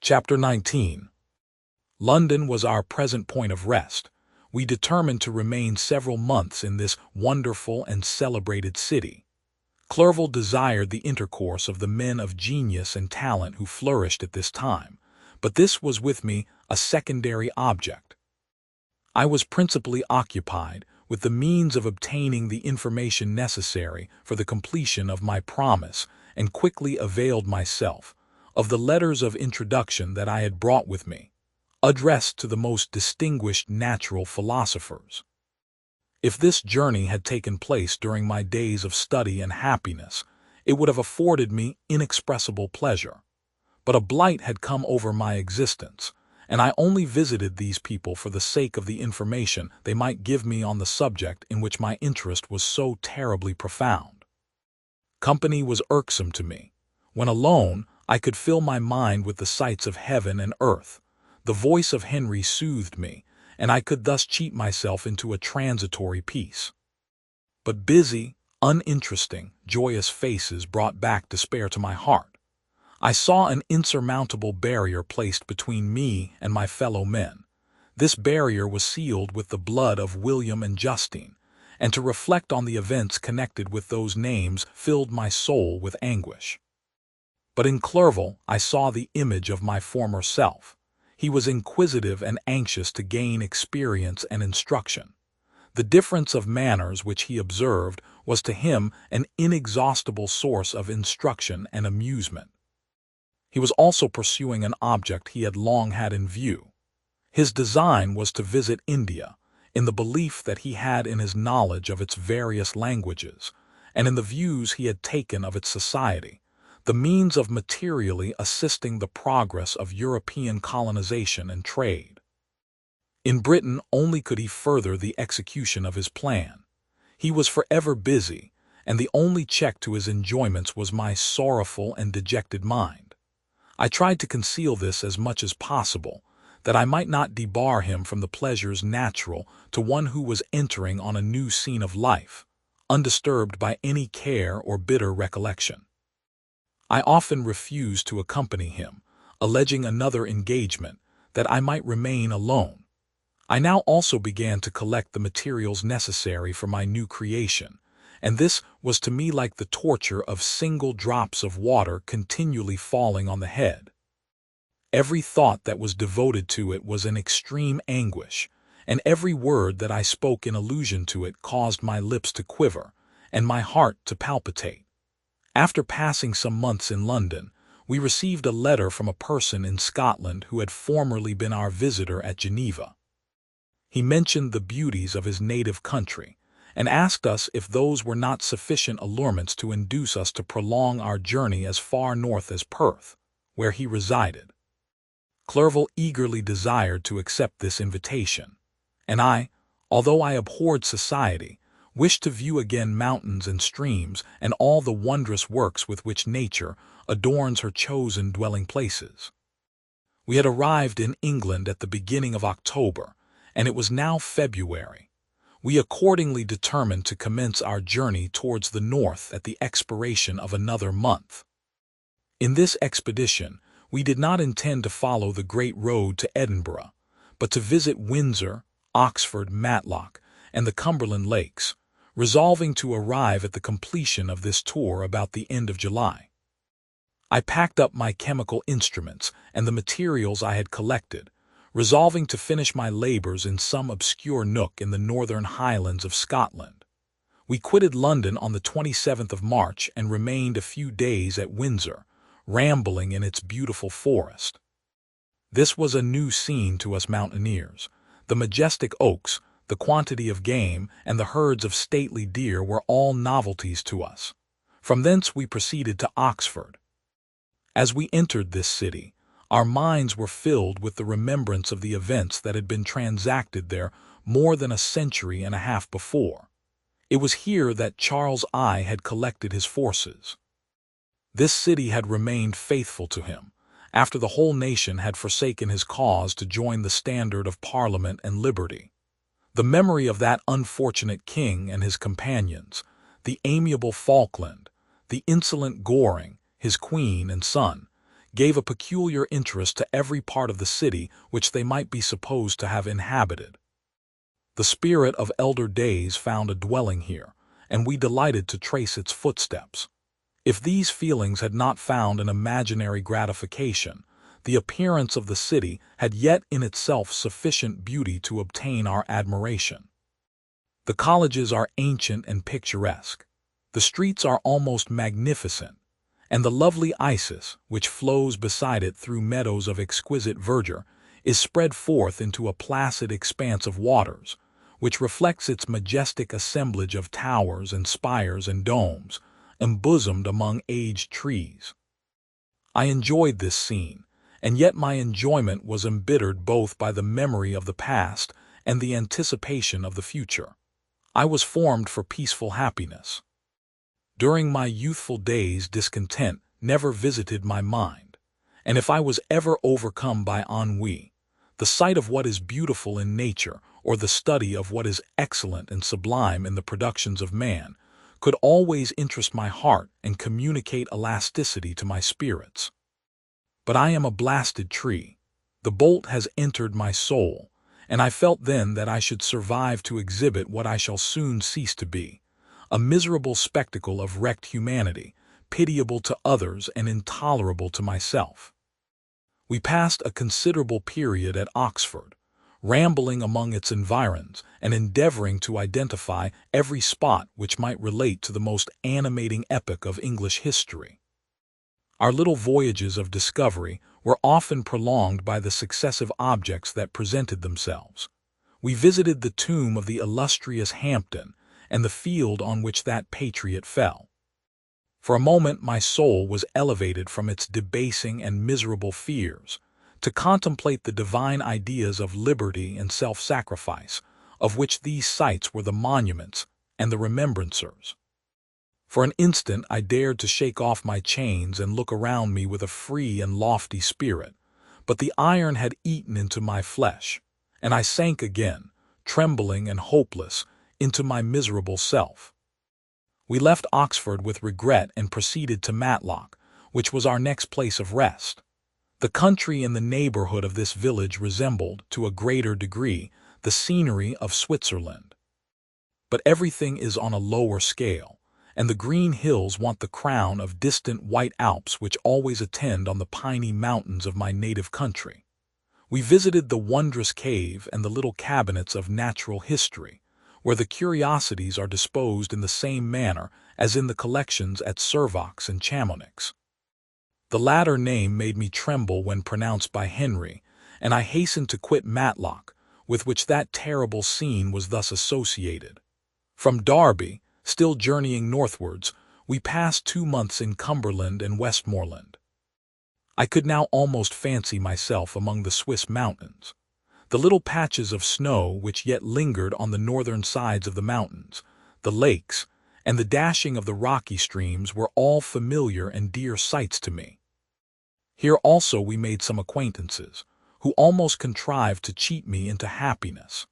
Chapter 19. London was our present point of rest. We determined to remain several months in this wonderful and celebrated city. Clerval desired the intercourse of the men of genius and talent who flourished at this time, but this was with me a secondary object. I was principally occupied with the means of obtaining the information necessary for the completion of my promise, and quickly availed myself of the letters of introduction that I had brought with me, addressed to the most distinguished natural philosophers. If this journey had taken place during my days of study and happiness, it would have afforded me inexpressible pleasure. But a blight had come over my existence, and I only visited these people for the sake of the information they might give me on the subject in which my interest was so terribly profound. Company was irksome to me. When alone, I could fill my mind with the sights of heaven and earth. The voice of Henry soothed me, and I could thus cheat myself into a transitory peace. But busy, uninteresting, joyous faces brought back despair to my heart. I saw an insurmountable barrier placed between me and my fellow men. This barrier was sealed with the blood of William and Justine, and to reflect on the events connected with those names filled my soul with anguish. But in Clerval I saw the image of my former self. He was inquisitive and anxious to gain experience and instruction. The difference of manners which he observed was to him an inexhaustible source of instruction and amusement. He was also pursuing an object he had long had in view. His design was to visit India, in the belief that he had in his knowledge of its various languages, and in the views he had taken of its society, the means of materially assisting the progress of European colonization and trade. In Britain only could he further the execution of his plan. He was forever busy, and the only check to his enjoyments was my sorrowful and dejected mind. I tried to conceal this as much as possible, that I might not debar him from the pleasures natural to one who was entering on a new scene of life, undisturbed by any care or bitter recollection. I often refused to accompany him, alleging another engagement, that I might remain alone. I now also began to collect the materials necessary for my new creation, and this was to me like the torture of single drops of water continually falling on the head. Every thought that was devoted to it was an extreme anguish, and every word that I spoke in allusion to it caused my lips to quiver, and my heart to palpitate. After passing some months in London, we received a letter from a person in Scotland who had formerly been our visitor at Geneva. He mentioned the beauties of his native country, and asked us if those were not sufficient allurements to induce us to prolong our journey as far north as Perth, where he resided. Clerval eagerly desired to accept this invitation, and I, although I abhorred society, wished to view again mountains and streams and all the wondrous works with which nature adorns her chosen dwelling places. We had arrived in England at the beginning of October, and it was now February. We accordingly determined to commence our journey towards the north at the expiration of another month. In this expedition, we did not intend to follow the great road to Edinburgh, but to visit Windsor, Oxford, Matlock, and the Cumberland Lakes, resolving to arrive at the completion of this tour about the end of July. I packed up my chemical instruments and the materials I had collected, resolving to finish my labors in some obscure nook in the northern highlands of Scotland. We quitted London on the 27th of March and remained a few days at Windsor, rambling in its beautiful forest. This was a new scene to us mountaineers. The majestic oaks, the quantity of game, and the herds of stately deer were all novelties to us. From thence we proceeded to Oxford. As we entered this city, our minds were filled with the remembrance of the events that had been transacted there more than a century and a half before. It was here that Charles I had collected his forces. This city had remained faithful to him, after the whole nation had forsaken his cause to join the standard of Parliament and liberty. The memory of that unfortunate king and his companions, the amiable Falkland, the insolent Goring, his queen and son, gave a peculiar interest to every part of the city which they might be supposed to have inhabited. The spirit of elder days found a dwelling here, and we delighted to trace its footsteps. If these feelings had not found an imaginary gratification, the appearance of the city had yet in itself sufficient beauty to obtain our admiration. The colleges are ancient and picturesque. The streets are almost magnificent, and the lovely Isis, which flows beside it through meadows of exquisite verdure, is spread forth into a placid expanse of waters, which reflects its majestic assemblage of towers and spires and domes, embosomed among aged trees. I enjoyed this scene, and yet my enjoyment was embittered both by the memory of the past and the anticipation of the future. I was formed for peaceful happiness. During my youthful days discontent never visited my mind, and if I was ever overcome by ennui, the sight of what is beautiful in nature or the study of what is excellent and sublime in the productions of man could always interest my heart and communicate elasticity to my spirits. But I am a blasted tree. The bolt has entered my soul, and I felt then that I should survive to exhibit what I shall soon cease to be, a miserable spectacle of wrecked humanity, pitiable to others and intolerable to myself. We passed a considerable period at Oxford, rambling among its environs and endeavoring to identify every spot which might relate to the most animating epoch of English history. Our little voyages of discovery were often prolonged by the successive objects that presented themselves. We visited the tomb of the illustrious Hampden and the field on which that patriot fell. For a moment my soul was elevated from its debasing and miserable fears to contemplate the divine ideas of liberty and self-sacrifice, of which these sites were the monuments and the remembrancers. For an instant I dared to shake off my chains and look around me with a free and lofty spirit, but the iron had eaten into my flesh, and I sank again, trembling and hopeless, into my miserable self. We left Oxford with regret and proceeded to Matlock, which was our next place of rest. The country in the neighborhood of this village resembled, to a greater degree, the scenery of Switzerland. But everything is on a lower scale, and the green hills want the crown of distant white Alps which always attend on the piny mountains of my native country. We visited the wondrous cave and the little cabinets of natural history, where the curiosities are disposed in the same manner as in the collections at Servox and Chamonix. The latter name made me tremble when pronounced by Henry, and I hastened to quit Matlock, with which that terrible scene was thus associated. From Derby, still journeying northwards, we passed 2 months in Cumberland and Westmoreland. I could now almost fancy myself among the Swiss mountains. The little patches of snow which yet lingered on the northern sides of the mountains, the lakes, and the dashing of the rocky streams were all familiar and dear sights to me. Here also we made some acquaintances, who almost contrived to cheat me into happiness.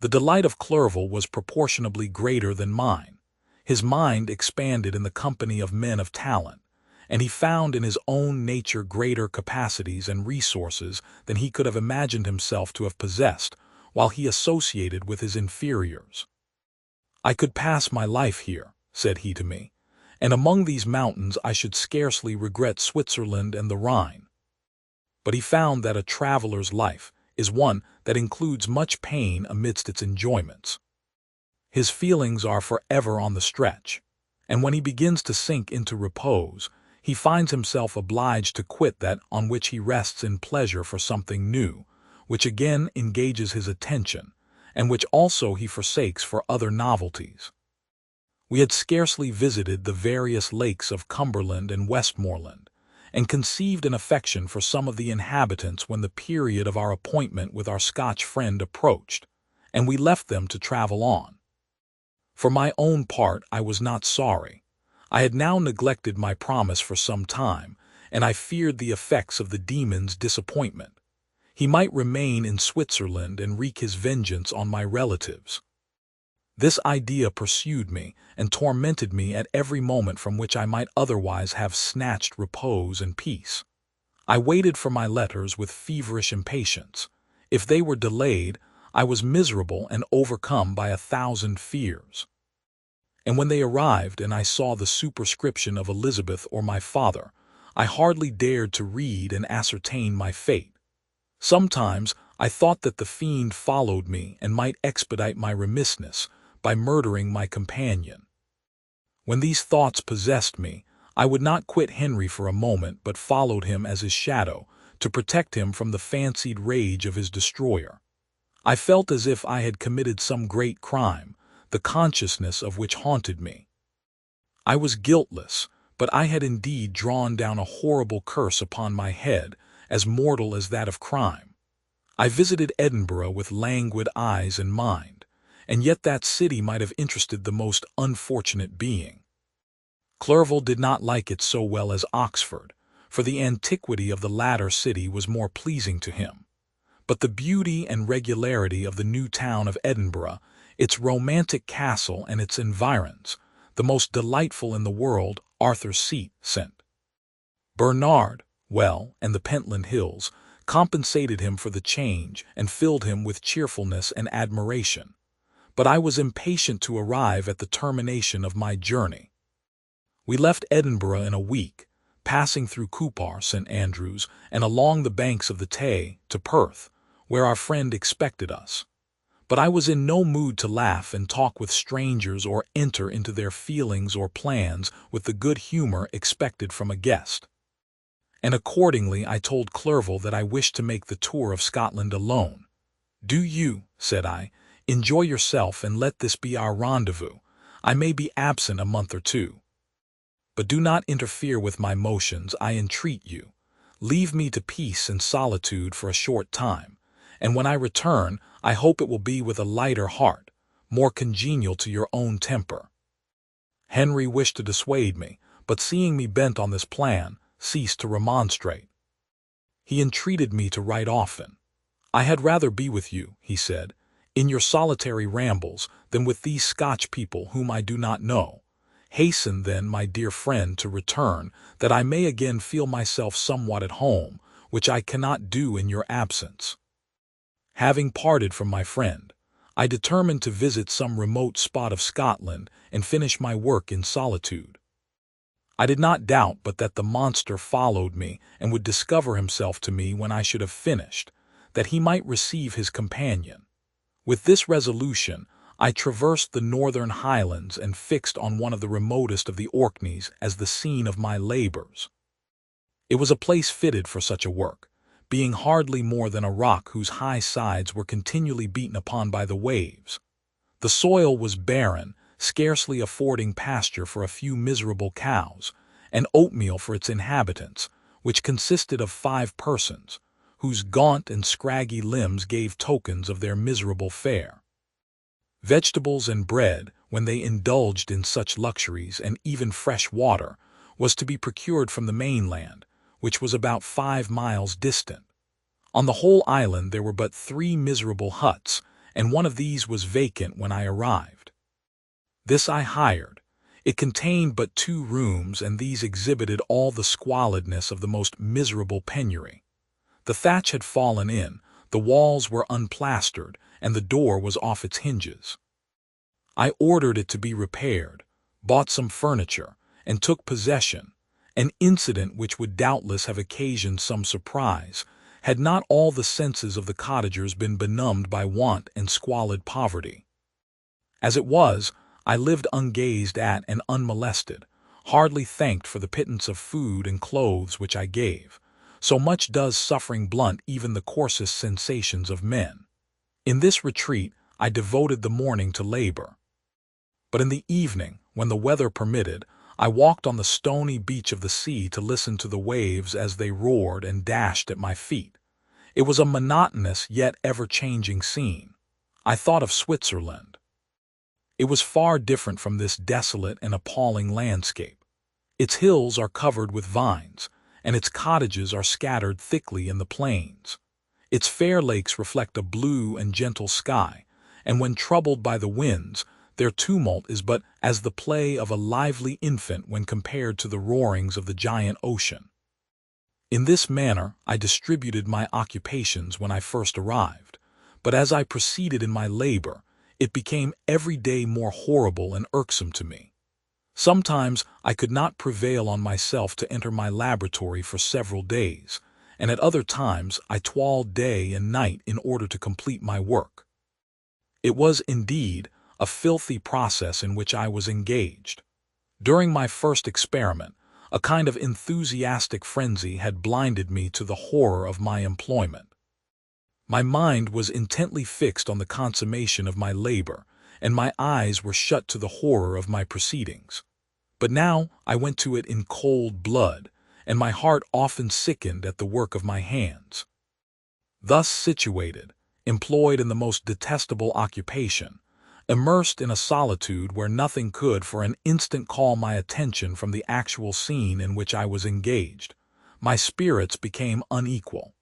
The delight of Clerval was proportionably greater than mine. His mind expanded in the company of men of talent, and he found in his own nature greater capacities and resources than he could have imagined himself to have possessed while he associated with his inferiors. "I could pass my life here," said he to me, "and among these mountains I should scarcely regret Switzerland and the Rhine." But he found that a traveler's life is one that includes much pain amidst its enjoyments. His feelings are forever on the stretch, and when he begins to sink into repose, he finds himself obliged to quit that on which he rests in pleasure for something new, which again engages his attention, and which also he forsakes for other novelties. We had scarcely visited the various lakes of Cumberland and Westmoreland, and conceived an affection for some of the inhabitants when the period of our appointment with our Scotch friend approached, and we left them to travel on. For my own part, I was not sorry. I had now neglected my promise for some time, and I feared the effects of the demon's disappointment. He might remain in Switzerland and wreak his vengeance on my relatives. This idea pursued me and tormented me at every moment from which I might otherwise have snatched repose and peace. I waited for my letters with feverish impatience. If they were delayed, I was miserable and overcome by 1,000 fears. And when they arrived and I saw the superscription of Elizabeth or my father, I hardly dared to read and ascertain my fate. Sometimes I thought that the fiend followed me and might expedite my remissness by murdering my companion. When these thoughts possessed me, I would not quit Henry for a moment, but followed him as his shadow, to protect him from the fancied rage of his destroyer. I felt as if I had committed some great crime, the consciousness of which haunted me. I was guiltless, but I had indeed drawn down a horrible curse upon my head, as mortal as that of crime. I visited Edinburgh with languid eyes and mind, and yet that city might have interested the most unfortunate being. Clerval did not like it so well as Oxford, for the antiquity of the latter city was more pleasing to him. But the beauty and regularity of the new town of Edinburgh, its romantic castle and its environs, the most delightful in the world, Arthur's Seat, sent. Bernard, well, and the Pentland Hills, compensated him for the change and filled him with cheerfulness and admiration. But I was impatient to arrive at the termination of my journey. We left Edinburgh in a week, passing through Cupar, St. Andrews, and along the banks of the Tay to Perth, where our friend expected us. But I was in no mood to laugh and talk with strangers or enter into their feelings or plans with the good humor expected from a guest. And accordingly I told Clerval that I wished to make the tour of Scotland alone. "Do you," said I, "enjoy yourself and let this be our rendezvous. I may be absent a month or two. But do not interfere with my motions, I entreat you. Leave me to peace and solitude for a short time, and when I return, I hope it will be with a lighter heart, more congenial to your own temper." Henry wished to dissuade me, but seeing me bent on this plan, ceased to remonstrate. He entreated me to write often. "I had rather be with you," he said, "in your solitary rambles than with these Scotch people whom I do not know. Hasten then, my dear friend, to return, that I may again feel myself somewhat at home, which I cannot do in your absence." Having parted from my friend, I determined to visit some remote spot of Scotland and finish my work in solitude. I did not doubt but that the monster followed me and would discover himself to me when I should have finished, that he might receive his companion. With this resolution, I traversed the northern highlands and fixed on one of the remotest of the Orkneys as the scene of my labors. It was a place fitted for such a work, being hardly more than a rock whose high sides were continually beaten upon by the waves. The soil was barren, scarcely affording pasture for a few miserable cows, and oatmeal for its inhabitants, which consisted of 5 persons, whose gaunt and scraggy limbs gave tokens of their miserable fare. Vegetables and bread, when they indulged in such luxuries, and even fresh water, was to be procured from the mainland, which was about 5 miles distant. On the whole island there were but 3 miserable huts, and one of these was vacant when I arrived. This I hired. It contained but 2 rooms, and these exhibited all the squalidness of the most miserable penury. The thatch had fallen in, the walls were unplastered, and the door was off its hinges. I ordered it to be repaired, bought some furniture, and took possession, an incident which would doubtless have occasioned some surprise, had not all the senses of the cottagers been benumbed by want and squalid poverty. As it was, I lived ungazed at and unmolested, hardly thanked for the pittance of food and clothes which I gave. So much does suffering blunt even the coarsest sensations of men. In this retreat I devoted the morning to labor. But in the evening, when the weather permitted, I walked on the stony beach of the sea to listen to the waves as they roared and dashed at my feet. It was a monotonous yet ever-changing scene. I thought of Switzerland. It was far different from this desolate and appalling landscape. Its hills are covered with vines, and its cottages are scattered thickly in the plains. Its fair lakes reflect a blue and gentle sky, and when troubled by the winds, their tumult is but as the play of a lively infant when compared to the roarings of the giant ocean. In this manner, I distributed my occupations when I first arrived, but as I proceeded in my labor, it became every day more horrible and irksome to me. Sometimes I could not prevail on myself to enter my laboratory for several days, and at other times I toiled day and night in order to complete my work. It was, indeed, a filthy process in which I was engaged. During my first experiment, a kind of enthusiastic frenzy had blinded me to the horror of my employment. My mind was intently fixed on the consummation of my labor, and my eyes were shut to the horror of my proceedings. But now I went to it in cold blood, and my heart often sickened at the work of my hands. Thus situated, employed in the most detestable occupation, immersed in a solitude where nothing could for an instant call my attention from the actual scene in which I was engaged, my spirits became unequal.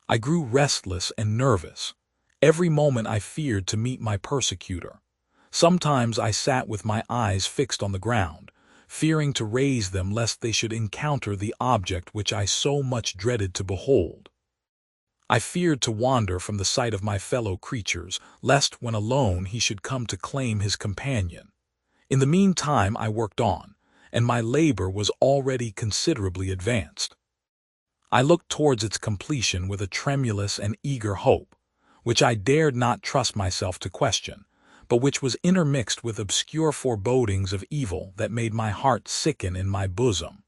I grew restless and nervous. Every moment I feared to meet my persecutor. Sometimes I sat with my eyes fixed on the ground, fearing to raise them lest they should encounter the object which I so much dreaded to behold. I feared to wander from the sight of my fellow creatures, lest when alone he should come to claim his companion. In the meantime I worked on, and my labor was already considerably advanced. I looked towards its completion with a tremulous and eager hope, which I dared not trust myself to question, but which was intermixed with obscure forebodings of evil that made my heart sicken in my bosom.